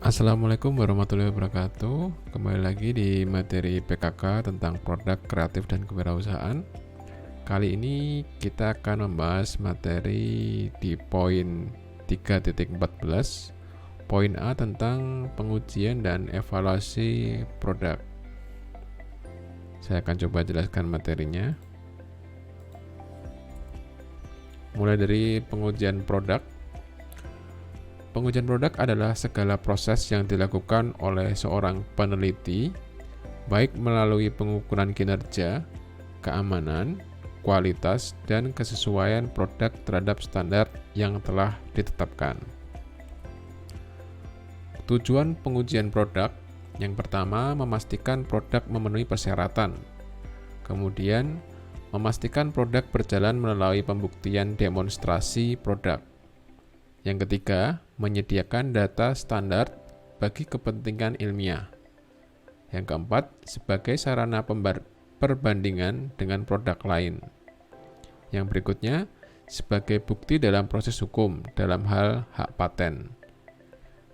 Assalamualaikum warahmatullahi wabarakatuh. Kembali lagi di materi PKK tentang produk kreatif dan kewirausahaan. Kali ini kita akan membahas materi di poin 3.14. Poin A tentang pengujian dan evaluasi produk. Saya akan coba jelaskan materinya. Mulai dari pengujian produk. Pengujian produk adalah segala proses yang dilakukan oleh seorang peneliti, baik melalui pengukuran kinerja, keamanan, kualitas, dan kesesuaian produk terhadap standar yang telah ditetapkan. Tujuan pengujian produk yang pertama, memastikan produk memenuhi persyaratan. Kemudian, memastikan produk berjalan melalui pembuktian demonstrasi produk. Yang ketiga, menyediakan data standar bagi kepentingan ilmiah. Yang keempat, sebagai sarana perbandingan dengan produk lain. Yang berikutnya, sebagai bukti dalam proses hukum dalam hal hak paten.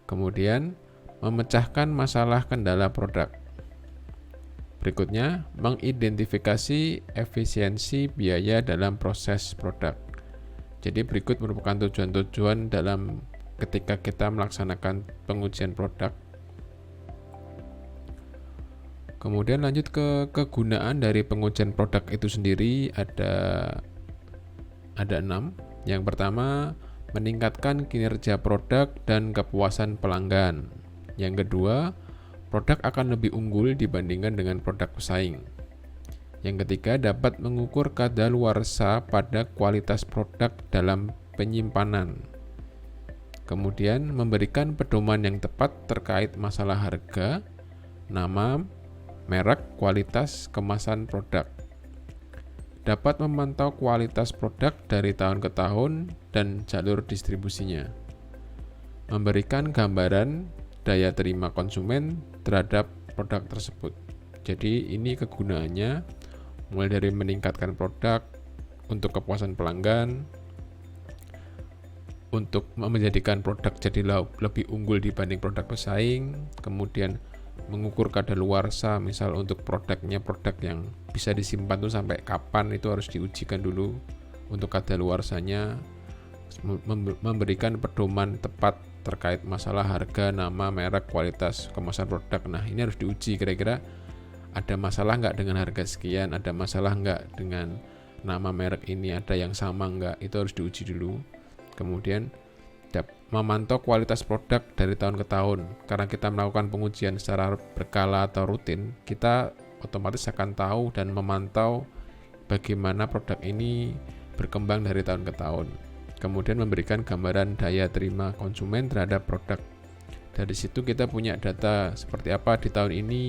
Kemudian, memecahkan masalah kendala produk. Berikutnya, mengidentifikasi efisiensi biaya dalam proses produk. Jadi berikut merupakan tujuan-tujuan dalam ketika kita melaksanakan pengujian produk. Kemudian lanjut ke kegunaan dari pengujian produk itu sendiri, ada 6. Yang pertama, meningkatkan kinerja produk dan kepuasan pelanggan. Yang kedua, produk akan lebih unggul dibandingkan dengan produk pesaing. Yang ketiga, dapat mengukur kadaluarsa pada kualitas produk dalam penyimpanan. Kemudian, memberikan pedoman yang tepat terkait masalah harga, nama, merek, kualitas, kemasan produk. Dapat memantau kualitas produk dari tahun ke tahun dan jalur distribusinya. Memberikan gambaran daya terima konsumen terhadap produk tersebut. Jadi ini kegunaannya mulai dari meningkatkan produk untuk kepuasan pelanggan, untuk menjadikan produk jadi lebih unggul dibanding produk pesaing, kemudian mengukur kadaluarsa, misal untuk produknya produk yang bisa disimpan tuh sampai kapan, itu harus diujikan dulu untuk kadaluarsanya, memberikan pedoman tepat terkait masalah harga, nama, merek, kualitas, kemasan produk. Nah, ini harus diuji kira-kira ada masalah nggak dengan harga sekian, ada masalah nggak dengan nama merek ini, ada yang sama nggak, itu harus diuji dulu. Kemudian memantau kualitas produk dari tahun ke tahun. Karena kita melakukan pengujian secara berkala atau rutin, kita otomatis akan tahu dan memantau bagaimana produk ini berkembang dari tahun ke tahun. Kemudian memberikan gambaran daya terima konsumen terhadap produk. Dari situ kita punya data seperti apa di tahun ini,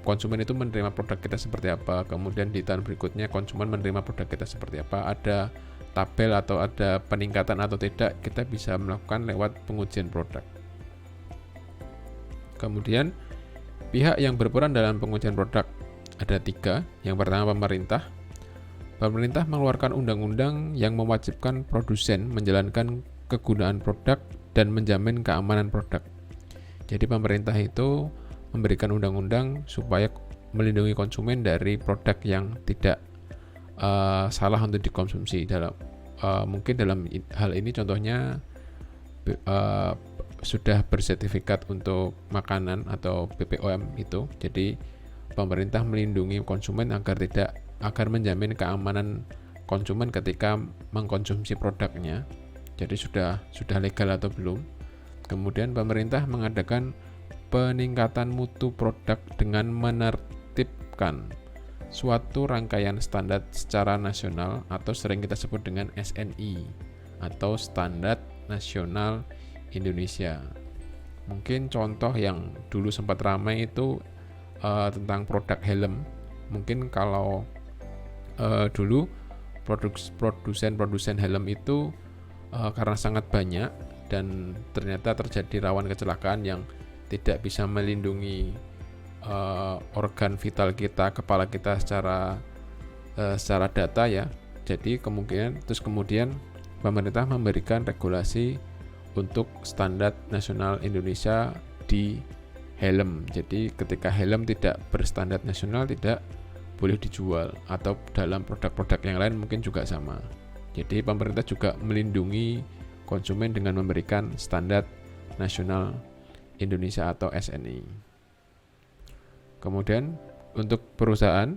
konsumen itu menerima produk kita seperti apa, kemudian di tahun berikutnya konsumen menerima produk kita seperti apa, ada tabel atau ada peningkatan atau tidak, kita bisa melakukan lewat pengujian produk. Kemudian pihak yang berperan dalam pengujian produk ada 3. Yang pertama, pemerintah. Pemerintah mengeluarkan undang-undang yang mewajibkan produsen menjalankan kegunaan produk dan menjamin keamanan produk. Jadi pemerintah itu memberikan undang-undang supaya melindungi konsumen dari produk yang tidak salah untuk dikonsumsi. Mungkin dalam hal ini contohnya sudah bersertifikat untuk makanan atau BPOM itu. Jadi pemerintah melindungi konsumen agar menjamin keamanan konsumen ketika mengkonsumsi produknya. Jadi sudah legal atau belum. Kemudian pemerintah mengadakan peningkatan mutu produk dengan menertibkan suatu rangkaian standar secara nasional atau sering kita sebut dengan SNI atau Standar Nasional Indonesia. Mungkin contoh yang dulu sempat ramai itu tentang produk helm. Mungkin kalau dulu produsen helm itu karena sangat banyak dan ternyata terjadi rawan kecelakaan yang tidak bisa melindungi organ vital kita, kepala kita secara data ya. Jadi kemudian pemerintah memberikan regulasi untuk standar nasional Indonesia di helm. Jadi ketika helm tidak berstandar nasional tidak boleh dijual, atau dalam produk-produk yang lain mungkin juga sama. Jadi pemerintah juga melindungi konsumen dengan memberikan standar nasional Indonesia atau SNI. Kemudian untuk perusahaan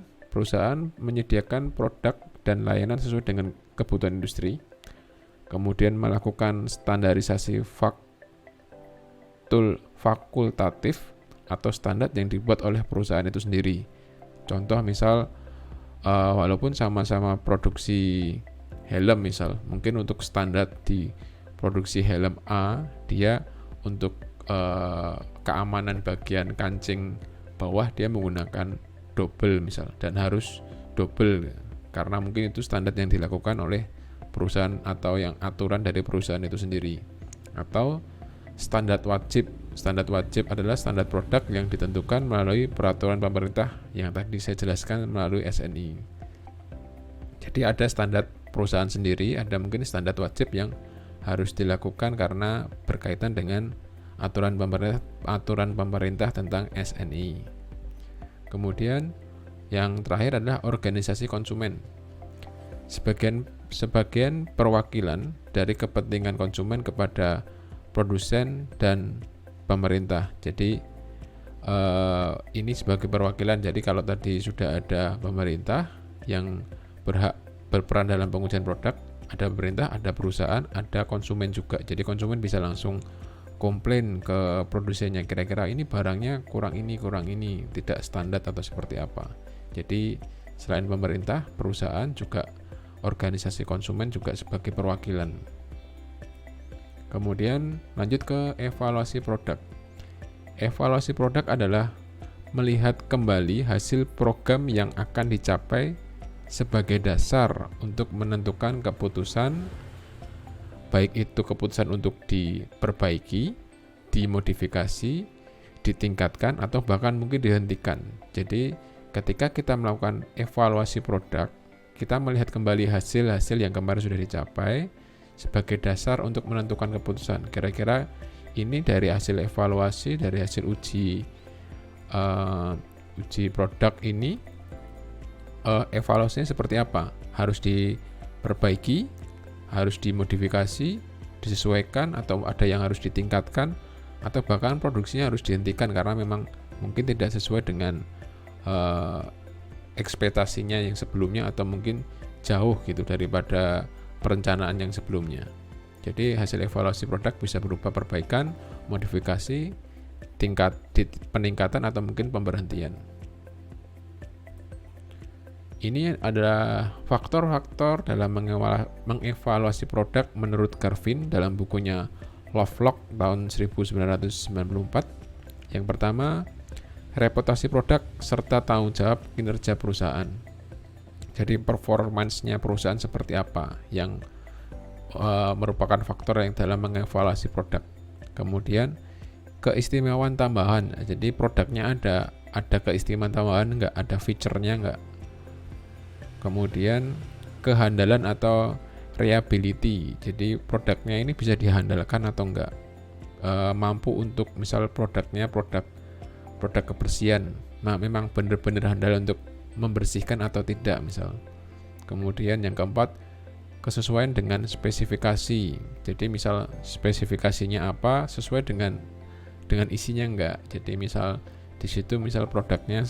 menyediakan produk dan layanan sesuai dengan kebutuhan industri. Kemudian melakukan standarisasi fakultatif atau standar yang dibuat oleh perusahaan itu sendiri. Contoh misal walaupun sama-sama produksi helm misal, mungkin untuk standar di produksi helm A dia untuk keamanan bagian kancing bawah dia menggunakan double misal, dan harus double karena mungkin itu standar yang dilakukan oleh perusahaan atau yang aturan dari perusahaan itu sendiri. Atau standar wajib adalah standar produk yang ditentukan melalui peraturan pemerintah yang tadi saya jelaskan melalui SNI. Jadi ada standar perusahaan sendiri, ada mungkin standar wajib yang harus dilakukan karena berkaitan dengan aturan pemerintah tentang SNI. Kemudian yang terakhir adalah organisasi konsumen. Sebagian perwakilan dari kepentingan konsumen kepada produsen dan pemerintah. Jadi ini sebagai perwakilan. Jadi kalau tadi sudah ada pemerintah yang berhak berperan dalam pengujian produk, ada pemerintah, ada perusahaan, ada konsumen juga. Jadi konsumen bisa langsung komplain ke produsennya, kira-kira ini barangnya kurang ini, tidak standar atau seperti apa. Jadi selain pemerintah, perusahaan juga organisasi konsumen juga sebagai perwakilan. Kemudian lanjut ke evaluasi produk. Evaluasi produk adalah melihat kembali hasil program yang akan dicapai sebagai dasar untuk menentukan keputusan, baik itu keputusan untuk diperbaiki, dimodifikasi, ditingkatkan, atau bahkan mungkin dihentikan. Jadi ketika kita melakukan evaluasi produk, kita melihat kembali hasil-hasil yang kemarin sudah dicapai sebagai dasar untuk menentukan keputusan. Kira-kira ini dari hasil evaluasi, dari hasil uji produk ini, evaluasinya seperti apa? Harus diperbaiki, harus dimodifikasi, disesuaikan, atau ada yang harus ditingkatkan, atau bahkan produksinya harus dihentikan karena memang mungkin tidak sesuai dengan ekspektasinya yang sebelumnya, atau mungkin jauh gitu daripada perencanaan yang sebelumnya. Jadi hasil evaluasi produk bisa berupa perbaikan, modifikasi, peningkatan, atau mungkin pemberhentian. Ini adalah faktor-faktor dalam mengevaluasi produk menurut Garvin dalam bukunya Lovelock tahun 1994. Yang pertama, reputasi produk serta tanggung jawab kinerja perusahaan. Jadi performance-nya perusahaan seperti apa yang merupakan faktor yang dalam mengevaluasi produk. Kemudian keistimewaan tambahan. Jadi produknya ada keistimewaan tambahan enggak, ada feature-nya enggak. Kemudian kehandalan atau reliability. Jadi produknya ini bisa dihandalkan atau enggak. Mampu untuk misal produknya produk kebersihan. Nah, memang benar-benar handal untuk membersihkan atau tidak misal. Kemudian yang keempat, kesesuaian dengan spesifikasi. Jadi misal spesifikasinya apa sesuai dengan isinya enggak. Jadi misal di situ misal produknya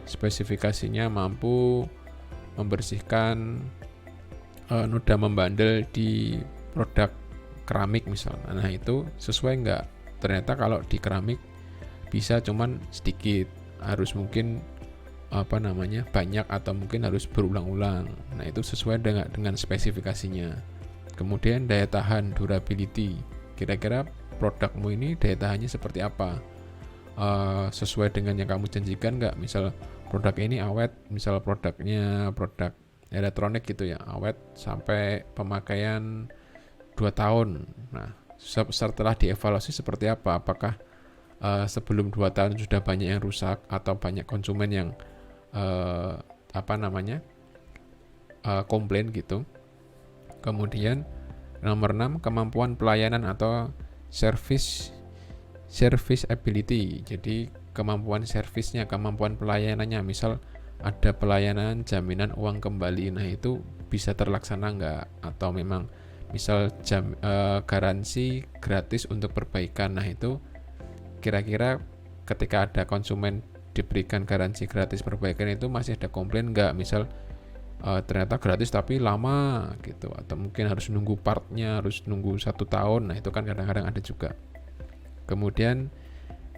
spesifikasinya mampu membersihkan noda membandel di produk keramik misal. Nah, itu sesuai enggak? Ternyata kalau di keramik bisa cuman sedikit, harus mungkin banyak atau mungkin harus berulang-ulang. Nah, itu sesuai dengan spesifikasinya. Kemudian daya tahan, durability. Kira-kira produkmu ini daya tahannya seperti apa? Sesuai dengan yang kamu janjikan nggak? Misal produk ini awet, misal produknya produk elektronik gitu ya, awet sampai pemakaian 2 tahun. Nah, setelah dievaluasi seperti apa? Apakah sebelum 2 tahun sudah banyak yang rusak atau banyak konsumen yang komplain gitu. Kemudian Nomor 6, kemampuan pelayanan atau service ability. Jadi kemampuan servisnya, kemampuan pelayanannya. Misal ada pelayanan jaminan uang kembali, nah itu bisa terlaksana nggak? Atau memang misal garansi gratis untuk perbaikan, nah itu kira-kira ketika ada konsumen diberikan garansi gratis perbaikan itu masih ada komplain nggak? Misal ternyata gratis tapi lama gitu, atau mungkin harus nunggu partnya, harus nunggu 1 tahun, nah itu kan kadang-kadang ada juga. Kemudian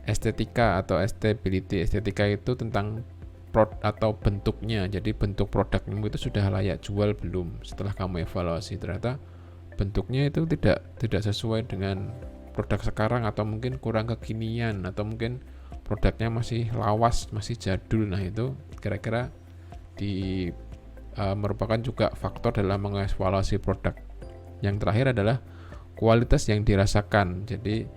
estetika atau stability. Estetika itu tentang atau bentuknya, jadi bentuk produkmu itu sudah layak jual belum setelah kamu evaluasi. Ternyata bentuknya itu tidak sesuai dengan produk sekarang, atau mungkin kurang kekinian, atau mungkin produknya masih lawas, masih jadul. Nah itu kira-kira merupakan juga faktor dalam mengevaluasi produk. Yang terakhir adalah kualitas yang dirasakan. Jadi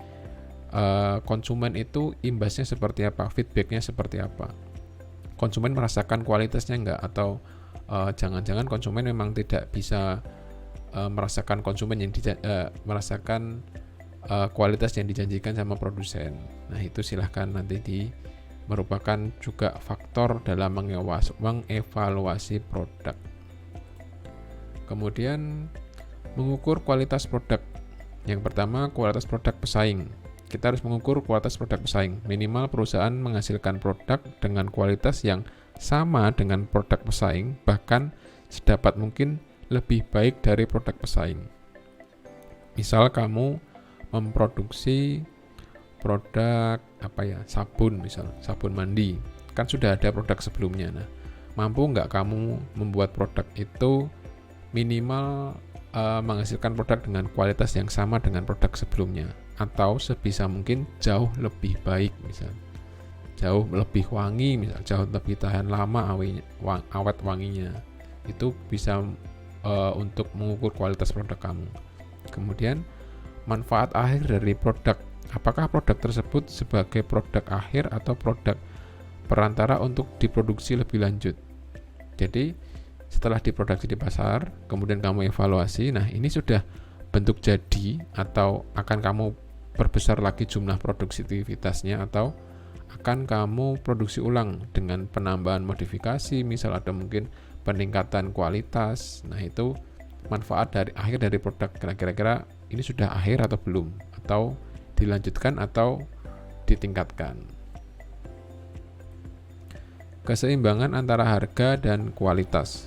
konsumen itu imbasnya seperti apa, feedbacknya seperti apa, konsumen merasakan kualitasnya enggak, atau jangan-jangan konsumen memang tidak bisa merasakan merasakan kualitas yang dijanjikan sama produsen. Nah itu silahkan nanti merupakan juga faktor dalam mengevaluasi produk. Kemudian mengukur kualitas produk. Yang pertama, kualitas produk pesaing. Kita harus mengukur kualitas produk pesaing. Minimal perusahaan menghasilkan produk dengan kualitas yang sama dengan produk pesaing, bahkan sedapat mungkin lebih baik dari produk pesaing. Misal kamu memproduksi produk sabun, misal sabun mandi, kan sudah ada produk sebelumnya. Nah, mampu nggak kamu membuat produk itu minimal menghasilkan produk dengan kualitas yang sama dengan produk sebelumnya, atau sebisa mungkin jauh lebih baik, misal jauh lebih wangi, misal jauh lebih tahan lama awet wanginya. Itu bisa untuk mengukur kualitas produk kamu. Kemudian manfaat akhir dari produk. Apakah produk tersebut sebagai produk akhir atau produk perantara untuk diproduksi lebih lanjut? Jadi setelah diproduksi di pasar, kemudian kamu evaluasi, nah ini sudah bentuk jadi, atau akan kamu perbesar lagi jumlah produktivitasnya, atau akan kamu produksi ulang dengan penambahan modifikasi, misal ada mungkin peningkatan kualitas. Nah itu manfaat akhir dari produk. Kira-kira ini sudah akhir atau belum, atau dilanjutkan atau ditingkatkan. Keseimbangan antara harga dan kualitas.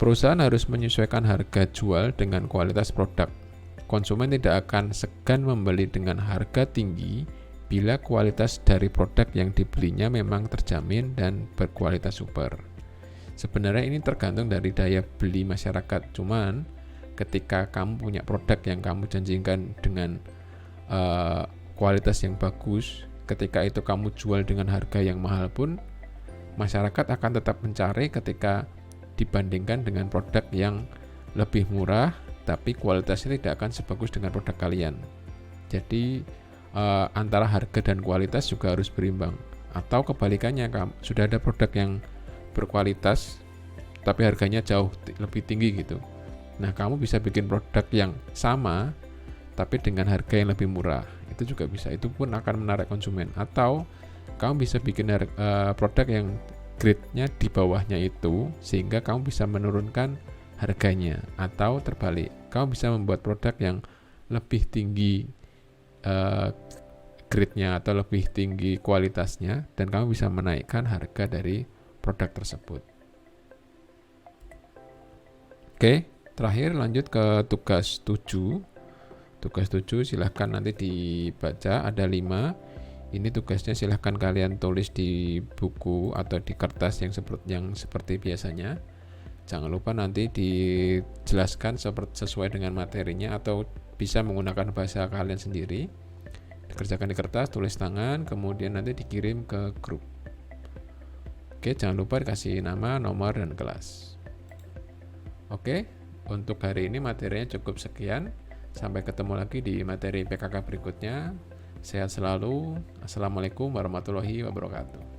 Perusahaan harus menyesuaikan harga jual dengan kualitas produk. Konsumen tidak akan segan membeli dengan harga tinggi bila kualitas dari produk yang dibelinya memang terjamin dan berkualitas super. Sebenarnya ini tergantung dari daya beli masyarakat. Cuman ketika kamu punya produk yang kamu janjikan dengan kualitas yang bagus, ketika itu kamu jual dengan harga yang mahal pun, masyarakat akan tetap mencari ketika dibandingkan dengan produk yang lebih murah tapi kualitasnya tidak akan sebagus dengan produk kalian. Jadi antara harga dan kualitas juga harus berimbang. Atau kebalikannya, sudah ada produk yang berkualitas tapi harganya jauh lebih tinggi gitu. Nah, kamu bisa bikin produk yang sama tapi dengan harga yang lebih murah. Itu juga bisa. Itu pun akan menarik konsumen. Atau kamu bisa bikin produk yang grade-nya di bawahnya itu, sehingga kamu bisa menurunkan harganya. Atau terbalik, kamu bisa membuat produk yang lebih tinggi grade-nya atau lebih tinggi kualitasnya, dan kamu bisa menaikkan harga dari produk tersebut. Oke, terakhir lanjut ke tugas 7. Tugas 7 silahkan nanti dibaca, ada 5. Ini tugasnya silahkan kalian tulis di buku atau di kertas yang seperti biasanya. Jangan lupa nanti dijelaskan sesuai dengan materinya, atau bisa menggunakan bahasa kalian sendiri. Dikerjakan di kertas, tulis tangan, kemudian nanti dikirim ke grup. Oke, jangan lupa dikasih nama, nomor, dan kelas. Oke, untuk hari ini materinya cukup sekian. Sampai ketemu lagi di materi PKK berikutnya. Sehat selalu. Assalamualaikum warahmatullahi wabarakatuh.